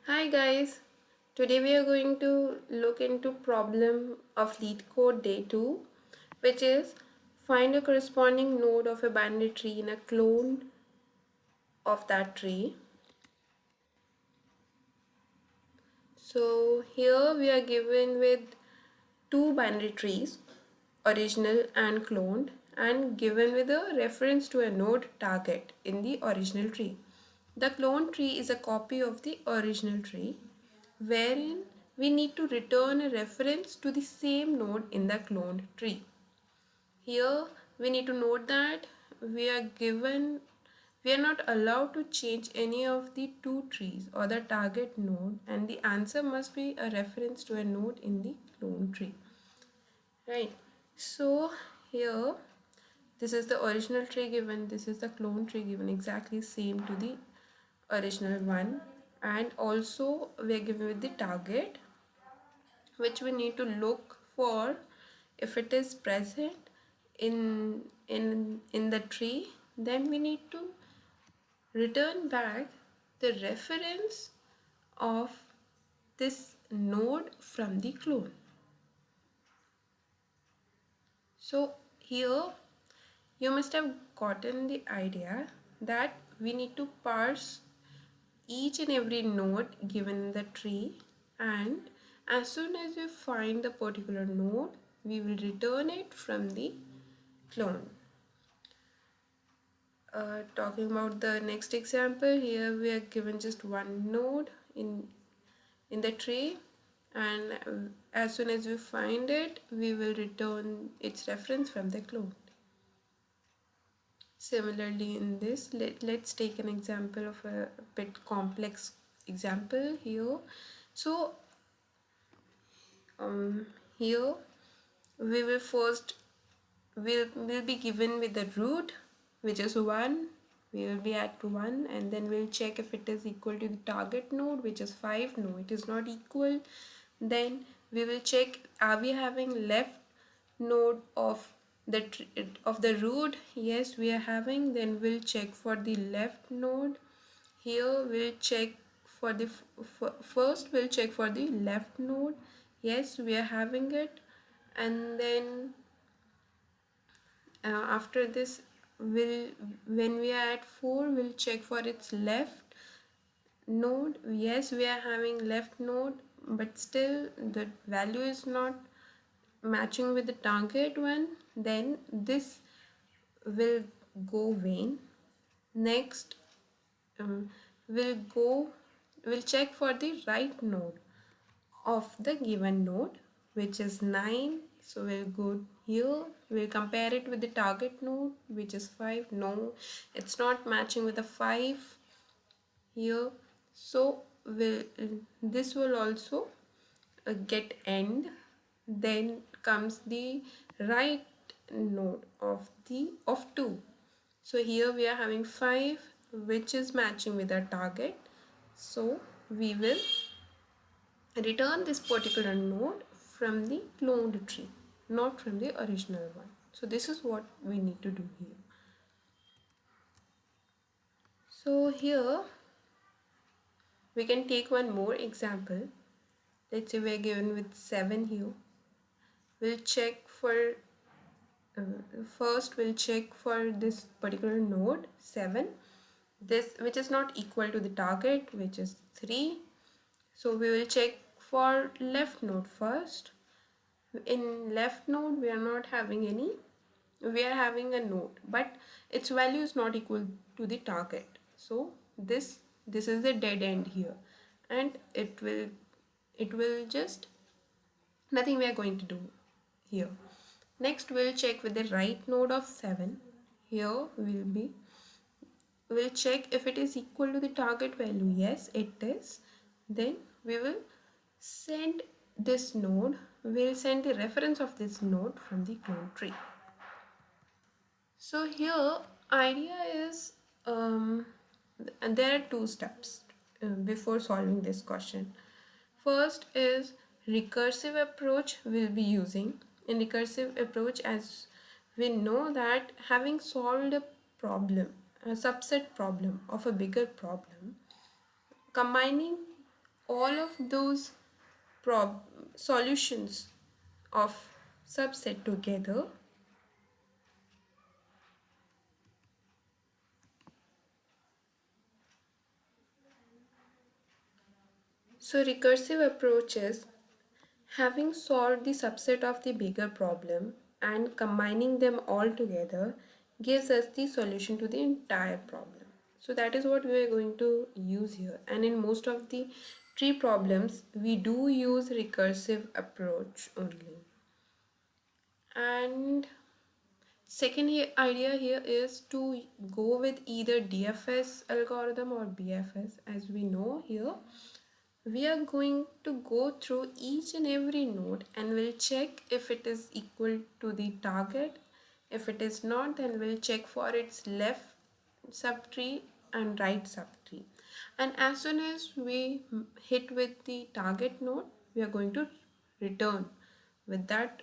Hi guys, today we are going to look into problem of Leetcode day 2, which is find a corresponding node of a binary tree in a clone of that tree. So here we are given with two binary trees, original and cloned, and given with a reference to a node target in the original tree. The clone tree is a copy of the original tree, wherein we need to return a reference to the same node in the cloned tree. Here we need to note that we are not allowed to change any of the two trees or the target node, and the answer must be a reference to a node in the clone tree. Right. So here this is the original tree given, this is the clone tree given, exactly same to the original one, and also we are given with the target which we need to look for. If it is present in the tree, then we need to return back the reference of this node from the clone. So here you must have gotten the idea that we need to parse each and every node given in the tree, and as soon as we find the particular node we will return it from the clone. Talking about the next example, here we are given just one node in the tree, and as soon as we find it we will return its reference from the clone. Similarly in this, let's take an example of a bit complex example here. So here we will first will be given with the root, which is 1. We will be at 1, and then we'll check if it is equal to the target node, which is 5. No, it is not equal. Then we will check, are we having left node of the root? Yes, we are having. Then we'll check for the left node. Here we'll check for the first we'll check for the left node. Yes, we are having it. And then after this, will when we are at 4, we'll check for its left node. Yes, we are having left node, but still the value is not matching with the target one. Then this will go vain. Next, um, we'll go we'll check for the right node of the given node, which is 9. So we'll go here, we'll compare it with the target node, which is 5. No, it's not matching with the 5 here. So this will also get end. Then comes the right node of 2. So here we are having 5, which is matching with our target. So we will return this particular node from the cloned tree, not from the original one. So this is what we need to do here. So here we can take one more example. Let's say we are given with 7 here. We'll check for first we'll check for this particular node 7, this which is not equal to the target, which is 3. So we will check for left node first. In left node we are not having any, we are having a node but its value is not equal to the target. So this is the dead end here, and it will just nothing we are going to do here. Next we'll check with the right node of 7. Here we'll check if it is equal to the target value. Yes, it is. Then we will send this node, we'll send the reference of this node from the clone tree. So here idea is and there are two steps before solving this question. First is recursive approach we'll be using. In recursive approach, as we know that having solved a problem, a subset problem of a bigger problem, combining all of those prob solutions of subset together. So recursive approaches, having solved the subset of the bigger problem and combining them all together, gives us the solution to the entire problem. So that is what we are going to use here. And in most of the tree problems, we do use recursive approach only. And second idea here is to go with either DFS algorithm or BFS. As we know here, we are going to go through each and every node and we'll check if it is equal to the target. If it is not, then we'll check for its left subtree and right subtree. And as soon as we hit with the target node, we are going to return with that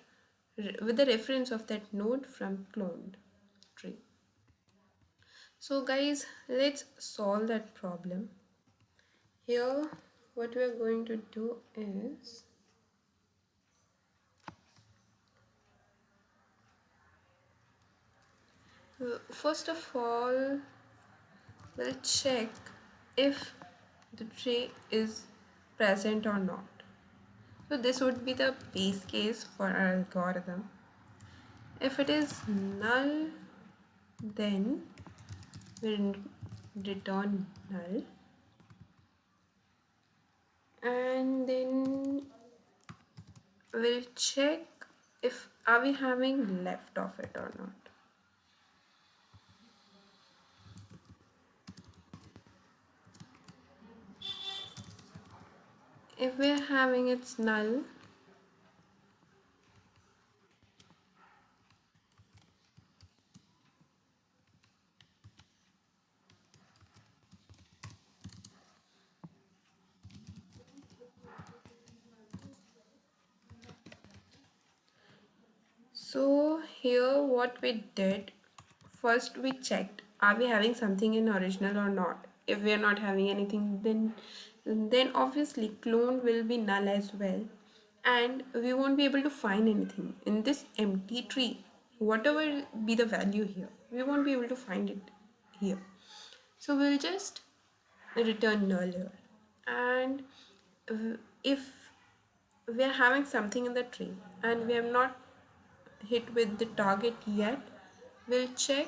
with the reference of that node from cloned tree. So guys, let's solve that problem. Here what we are going to do is, first of all, we'll check if the tree is present or not. So this would be the base case for our algorithm. If it is null, then we'll return null, and then we'll check if are we having left of it or not. If we're having its null, so here what we did, first we checked are we having something in original or not. If we are not having anything, then obviously clone will be null as well, and we won't be able to find anything in this empty tree. Whatever be the value here, we won't be able to find it here. So we'll just return null here. And if we are having something in the tree and we have not hit with the target yet, we'll check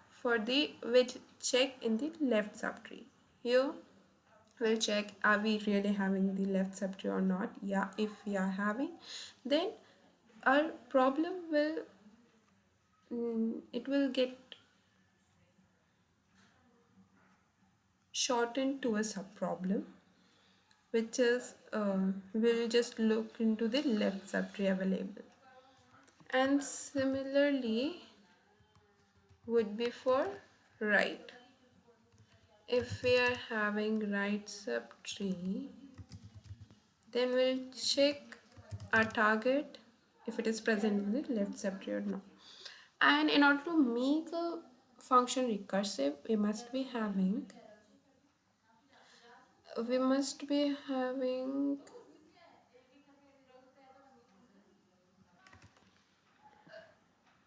for the check in the left subtree. Here we'll check are we really having the left subtree or not. Yeah, if we are having, then our problem will it will get shortened to a sub problem, which is we'll just look into the left subtree available. And similarly would be for right. If we are having right subtree, then we'll check our target if it is present in the left subtree or not. And in order to make a function recursive, we must be having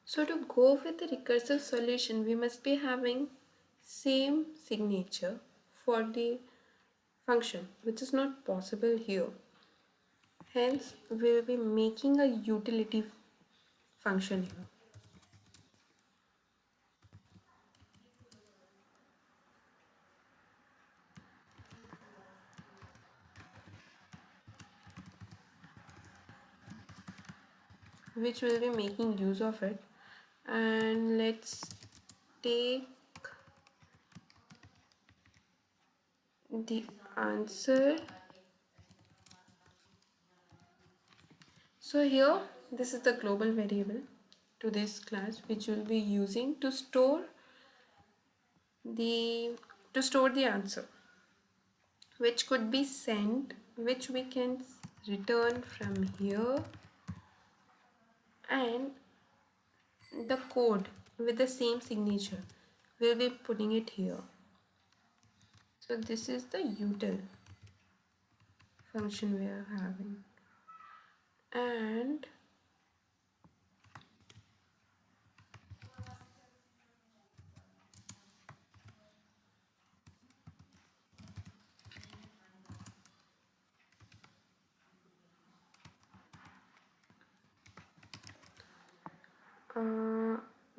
so to go with the recursive solution, we must be having same signature for the function, which is not possible here. Hence, we'll be making a utility function here, which will be making use of it. And let's take the answer. So here, this is the global variable to this class, which we'll be using to store the answer, which could be sent, which we can return from here, and the code with the same signature we'll be putting it here. So this is the util. function we are having. And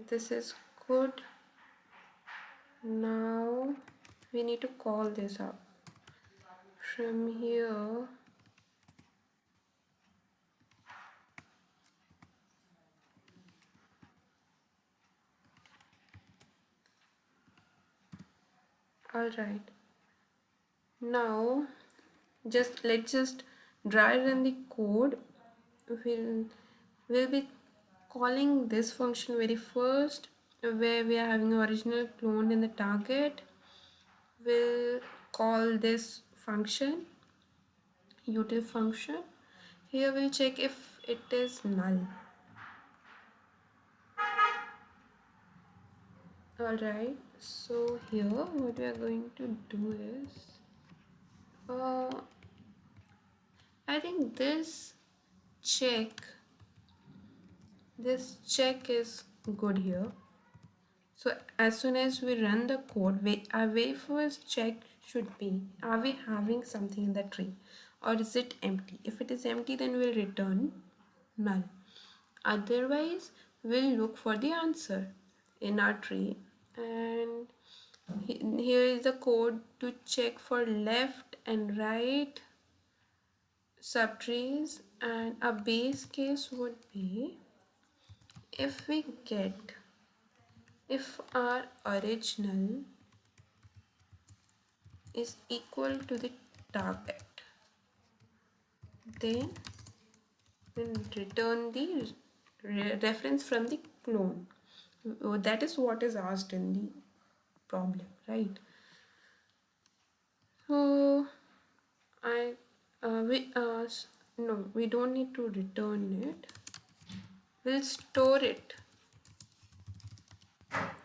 this is good. Now we need to call this up from here. All right, now let's just dry run the code. We'll be calling this function very first, where we are having original cloned in the target. We'll call this function util function. Here we'll check if it is null. Alright, so here what we are going to do is uh, I think check this check is good here. So as soon as we run the code, our very first check should be, are we having something in the tree or is it empty? If it is empty, then we'll return null. Otherwise, we'll look for the answer in our tree. And here is the code to check for left and right subtrees. And a base case would be if we get, if our original is equal to the target, then we'll return the reference from the clone. That is what is asked in the problem, right? So I we no, we don't need to return it. We'll store it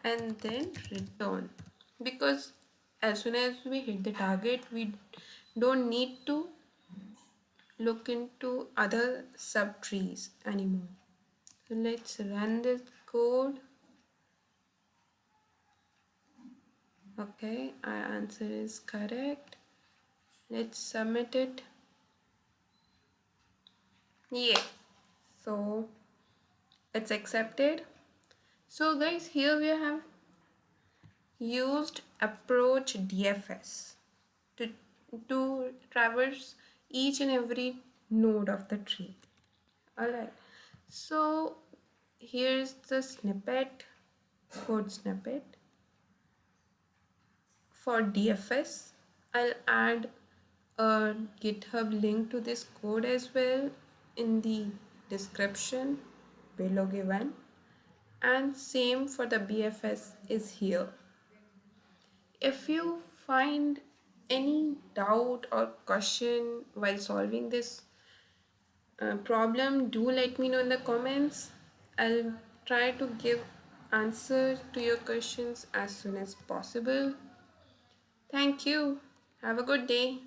and then return, because as soon as we hit the target, we don't need to look into other subtrees anymore. So let's run this code. Okay, our answer is correct. Let's submit it. Yeah, so it's accepted. So guys, here we have used approach DFS to traverse each and every node of the tree. Alright, so here's the snippet, code snippet for DFS. I'll add a GitHub link to this code as well in the description below given, and same for the BFS is here. If you find any doubt or question while solving this problem, do let me know in the comments. I'll try to give answer to your questions as soon as possible. Thank you. Have a good day.